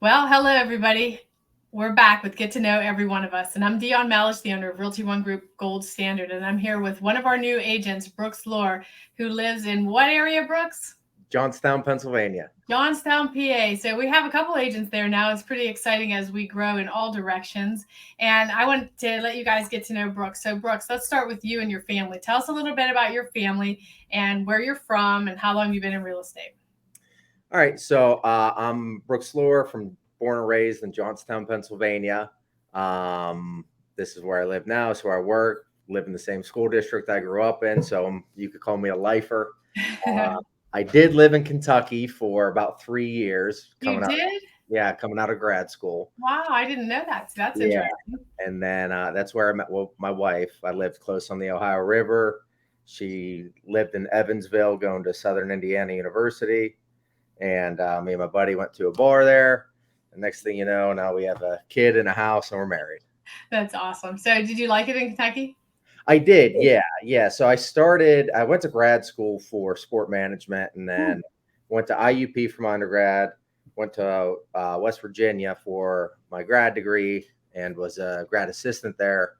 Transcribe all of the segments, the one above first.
Well, hello, everybody. We're back with Get to Know Every One of Us. And I'm Dion Malish, the owner of Realty One Group Gold Standard. And I'm here with one of our new agents, Brooks Lohr, who lives in what area, Brooks? Johnstown, Pennsylvania. Johnstown, PA. So we have a couple agents there now. It's pretty exciting as we grow in all directions. And I want to let you guys get to know Brooks. So, Brooks, let's start with you and your family. Tell us a little bit about your family and where you're from and how long you've been in real estate. All right, so I'm Brooks Lohr, from born and raised in Johnstown, Pennsylvania. This is where I live now. It's where I work. Live in the same school district I grew up in, so you could call me a lifer. Uh, I did live in Kentucky for about 3 years, You did? coming out of grad school. Wow, I didn't know that. So that's Yeah, interesting. and then that's where I met my wife. I lived close on the Ohio River. She lived in Evansville, going to Southern Indiana University. And me and my buddy went to a bar there. The next thing you know, now we have a kid and a house and we're married. That's awesome. So, did you like it in Kentucky? I did, yeah. So I went to grad school for sport management, and Hmm. then went to IUP for my undergrad, went to West Virginia for my grad degree, and was a grad assistant there,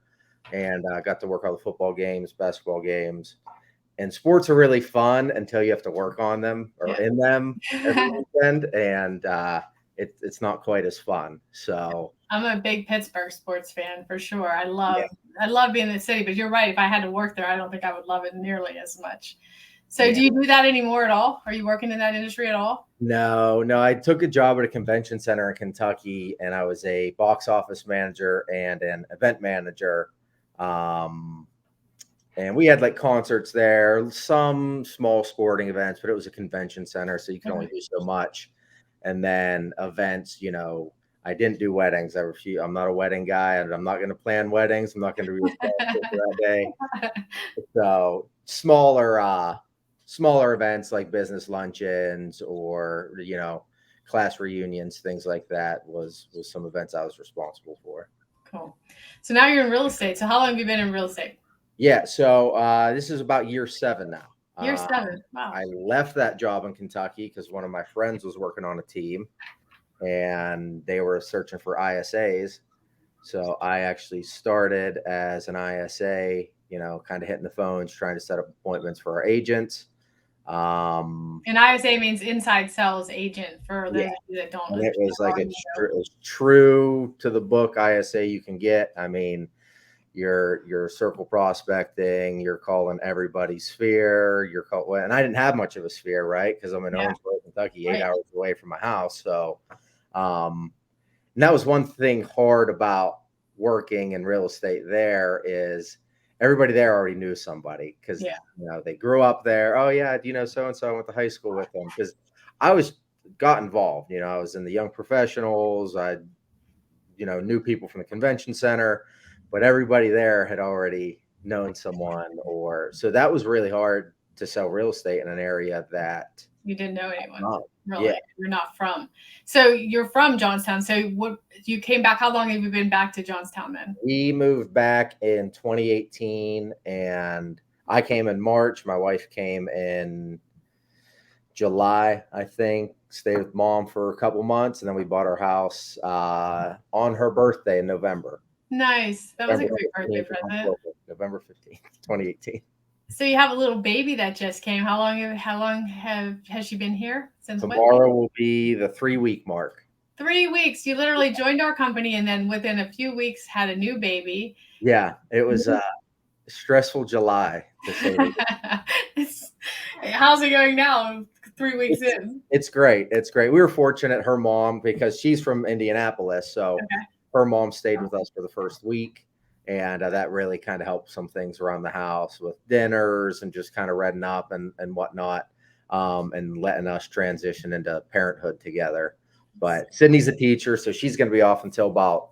and got to work all the football games, basketball games. And sports are really fun until you have to work on them or Yeah. in them every weekend, and it's not quite as fun. So I'm a big Pittsburgh sports fan for sure. I yeah, love I love being in the city, but you're right. If I had to work there, I don't think I would love it nearly as much. So, yeah. do you do that anymore at all? Are you working in that industry at all? No, no. I took a job at a convention center in Kentucky, and I was a box office manager and an event manager. Um, and we had like concerts there, some small sporting events, but it was a convention center, so you can only Okay. do so much. And then events, I didn't do weddings. I'm not a wedding guy, and I'm not going to plan weddings. I'm not going to be responsible for that day. So smaller events like business luncheons or class reunions, things like that was some events I was responsible for. Cool. So now you're in real estate. So how long have you been in real estate? Yeah, so this is about year 7 now. Year seven. Wow. I left that job in Kentucky because one of my friends was working on a team and they were searching for ISAs. So I actually started as an ISA, kind of hitting the phones, trying to set up appointments for our agents. And ISA means inside sales agent for Yeah, those of you that don't and it understand was like or know. as true to the book ISA you can get. I mean, you're circle prospecting, you're calling everybody's sphere, and I didn't have much of a sphere, right? Because I'm in Yeah, Owensboro, Kentucky, eight right. hours away from my house. So, and that was one thing hard about working in real estate there is everybody there already knew somebody because Yeah. they grew up there. Oh yeah, do you know so and so? I went to high school with them because I was got involved. I was in the young professionals. I knew people from the convention center, but everybody there had already known someone, or so that was really hard to sell real estate in an area that You didn't know anyone, oh yeah. really. You're not from. So you're from Johnstown. So what you came back? How long have you been back to Johnstown then? We moved back in 2018, and I came in March. My wife came in July, I think. Stayed with mom for a couple months, and then we bought our house on her birthday in November. Nice. That was a November great birthday 15th, present. November 15th, 2018. So you have a little baby that just came. How long have has she been here? Since when? Tomorrow will be the 3-week mark. 3 weeks. You literally joined our company and then within a few weeks had a new baby. Yeah, it was a stressful July to say the least. It's- How's it going now? 3 weeks It's in. it's great. It's great. We were fortunate. Her mom, because she's from Indianapolis, so Okay. her mom stayed with us for the first week, and that really kind of helped some things around the house with dinners and just kind of reading up and whatnot, and letting us transition into parenthood together. But Sydney's a teacher, so she's going to be off until about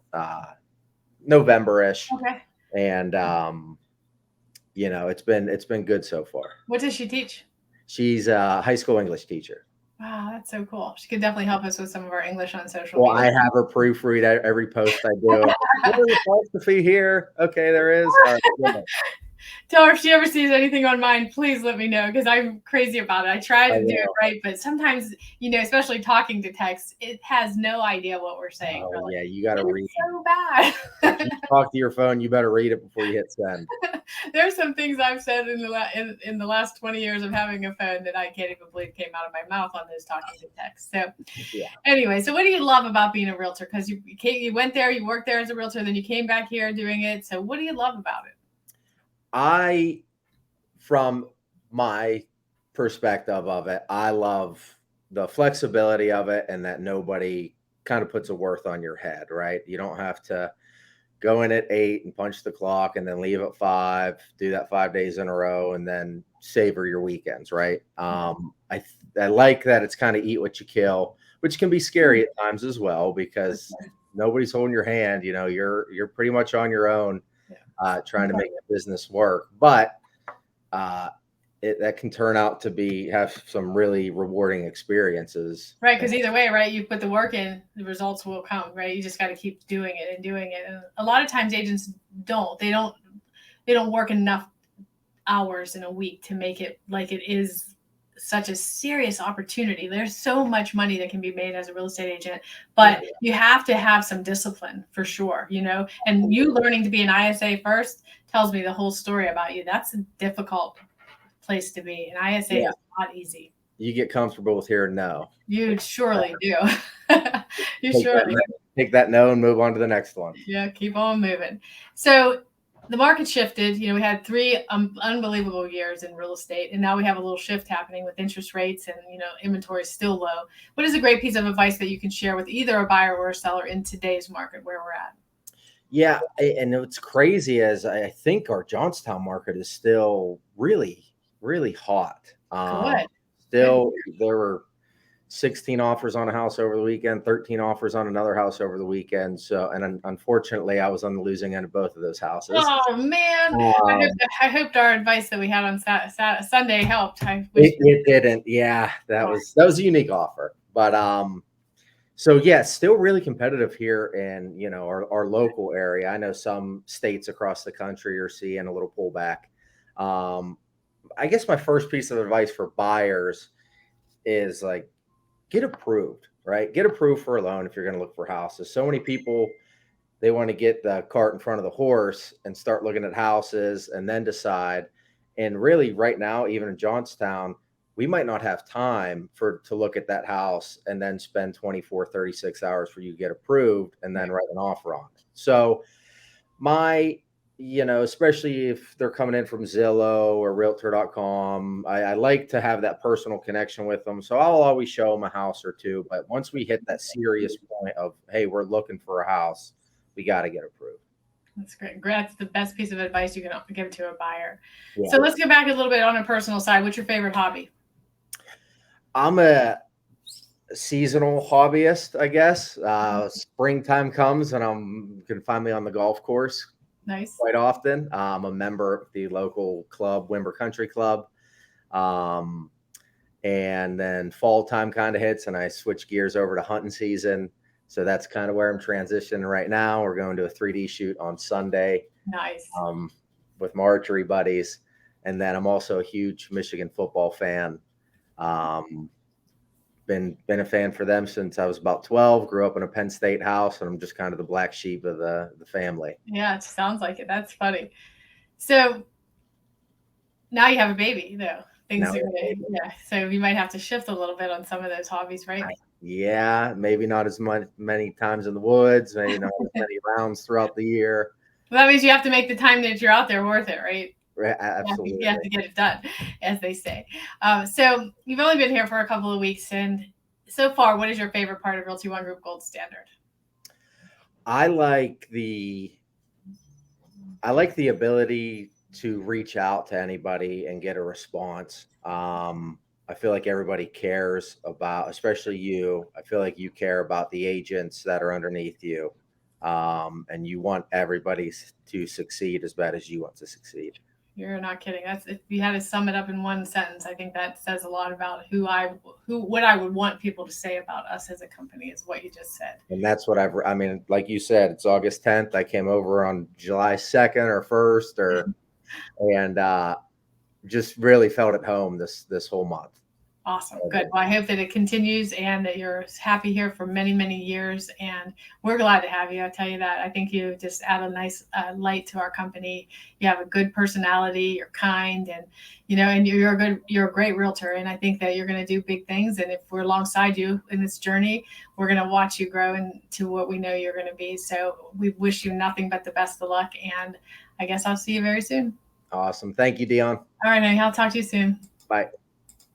November-ish, Okay. and it's been good so far. What does she teach? She's a high school English teacher. Wow, that's so cool. She could definitely help us with some of our English on social Well, media. I have her proofread every post I do. What is the philosophy here? Okay, there is. All right, Tell her if she ever sees anything on mine, please let me know because I'm crazy about it. I try I to do it will. right, but sometimes, especially talking to text, it has no idea what we're saying, Oh really. yeah, you got to It's read. so bad. If you talk to your phone, you better read it before you hit send. There's some things I've said in the last 20 years of having a phone that I can't even believe came out of my mouth on those talking to text. So Yeah. anyway, so what do you love about being a realtor? Because you went there, you worked there as a realtor, then you came back here doing it. So what do you love about it? I, from my perspective of it, I love the flexibility of it and that nobody kind of puts a worth on your head, right? You don't have to go in at 8 and punch the clock and then leave at 5, do that 5 days in a row and then savor your weekends, right? I like that it's kind of eat what you kill, which can be scary at times as well because nobody's holding your hand. You're pretty much on your own, trying to make the business work. But uh, that can turn out to have some really rewarding experiences. Right, because either way, right, you put the work in, the results will come, right? You just got to keep doing it and doing it. And a lot of times agents don't. They don't work enough hours in a week to make it like it is such a serious opportunity. There's so much money that can be made as a real estate agent, but you have to have some discipline for sure, And you learning to be an ISA first tells me the whole story about you. That's a difficult place to be. An ISA is not easy. You get comfortable with hearing no. You surely do. You Take surely do. take that no and move on to the next one. Yeah, keep on moving. So the market shifted. We had 3 unbelievable years in real estate, and now we have a little shift happening with interest rates and inventory is still low. What is a great piece of advice that you can share with either a buyer or a seller in today's market where we're at? Yeah, and what's crazy is I think our Johnstown market is still really, really hot. Good. Still, there were 16 offers on a house over the weekend, 13 offers on another house over the weekend. So, and unfortunately, I was on the losing end of both of those houses. Oh man, I hoped our advice that we had on Sunday helped. It didn't. Yeah, that was a unique offer, but so yeah, still really competitive here in our local area. I know some states across the country are seeing a little pullback. I guess my first piece of advice for buyers is like get approved, right? Get approved for a loan if you're going to look for houses. So many people, they want to get the cart in front of the horse and start looking at houses and then decide. And really, right now, even in Johnstown, we might not have time to look at that house and then spend 24, 36 hours for you to get approved and then write an offer on it. So especially if they're coming in from Zillow or realtor.com, I like to have that personal connection with them. So I'll always show them a house or two. But once we hit that serious point of, hey, we're looking for a house, we got to get approved. That's great. That's the best piece of advice you can give to a buyer. Yeah. So let's go back a little bit on a personal side. What's your favorite hobby? I'm a seasonal hobbyist, I guess. Springtime comes and you can find me on the golf course. Nice. Quite often. I'm a member of the local club, Wimber Country Club. And then fall time kind of hits and I switch gears over to hunting season. So that's kind of where I'm transitioning right now. We're going to a 3D shoot on Sunday. Nice. With my archery buddies. And then I'm also a huge Michigan football fan. Been a fan for them since I was about 12, grew up in a Penn State house, and I'm just kind of the black sheep of the family. Yeah, it sounds like it. That's funny. So now you have a baby, though. So you might have to shift a little bit on some of those hobbies, right? Yeah, maybe not as many times in the woods, maybe not as many rounds throughout the year. Well, that means you have to make the time that you're out there worth it, right? Absolutely. You have to get it done, as they say. So you've only been here for a couple of weeks, and so far, what is your favorite part of Realty One Group Gold Standard? I like the ability to reach out to anybody and get a response. I feel like everybody cares about, especially you. I feel like you care about the agents that are underneath you, and you want everybody to succeed as bad as you want to succeed. You're not kidding. That's, if you had to sum it up in one sentence, I think that says a lot about what I would want people to say about us as a company is what you just said. And that's what like you said, it's August 10th. I came over on July 2nd or 1st, or and just really felt at home this whole month. Awesome. Good. Well, I hope that it continues and that you're happy here for many, many years. And we're glad to have you. I'll tell you that. I think you just add a nice light to our company. You have a good personality. You're kind, and and you're a great realtor. And I think that you're going to do big things. And if we're alongside you in this journey, we're going to watch you grow into what we know you're going to be. So we wish you nothing but the best of luck. And I guess I'll see you very soon. Awesome. Thank you, Dion. All right, I'll talk to you soon. Bye.